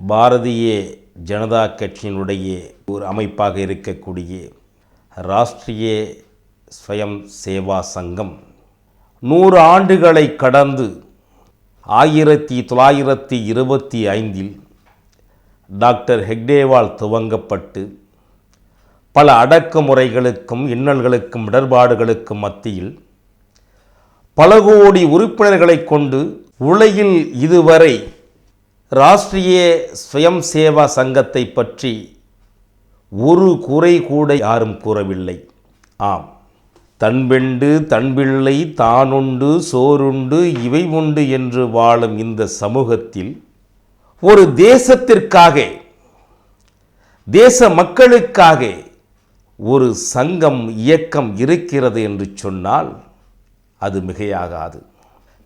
பாரதிய ஜனதா கட்சியினுடைய ஒரு அமைப்பாக இருக்கக்கூடிய ராஷ்ட்ரிய ஸ்வயம் சேவா சங்கம் 100 ஆண்டுகளை கடந்து 1925 டாக்டர் ஹெக்டேவால் துவங்கப்பட்டு பல அடக்குமுறைகளுக்கும் இன்னல்களுக்கும் இடர்பாடுகளுக்கும் மத்தியில் பல கோடி உறுப்பினர்களை கொண்டு உலகில் இதுவரை ராஷ்ட்ரிய ஸ்வயம் சேவா சங்கத்தை பற்றி ஒரு குறை கூட யாரும் கூறவில்லை. ஆம், தன்பெண்டு தன்பிள்ளை தானுண்டு சோறுண்டு இவை உண்டு என்று வாழும் இந்த சமூகத்தில் ஒரு தேசத்திற்காக, தேச மக்களுக்காக ஒரு சங்கம் இயக்கம் இருக்கிறது என்று சொன்னால் அது மிகையாகாது.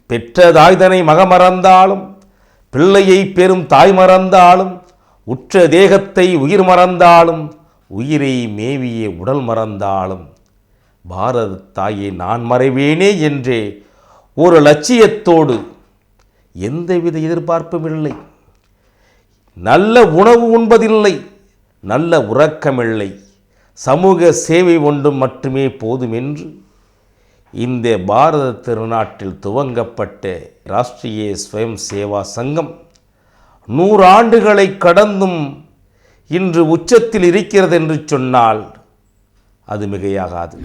பெற்ற தாய்தனை மகமறந்தாலும், பிள்ளையை பெறும் தாய் மறந்தாலும், உற்ற தேகத்தை உயிர் மறந்தாலும், உயிரை மேவிய உடல் மறந்தாலும் பாரத தாயை நான் மறைவேனே என்றே ஒரு லட்சியத்தோடு எந்தவித எதிர்பார்ப்பும் இல்லை, நல்ல உணவு உண்பதில்லை, நல்ல உறக்கமில்லை, சமூக சேவை ஒன்றும் மட்டுமே போதும் என்று இந்த பாரத திருநாட்டில் துவங்கப்பட்ட ராஷ்ட்ரிய ஸ்வயம் சேவா சங்கம் 100 ஆண்டுகளை கடந்தும் இன்று உச்சத்தில் இருக்கிறது என்று சொன்னால் அது மிகையாகாது.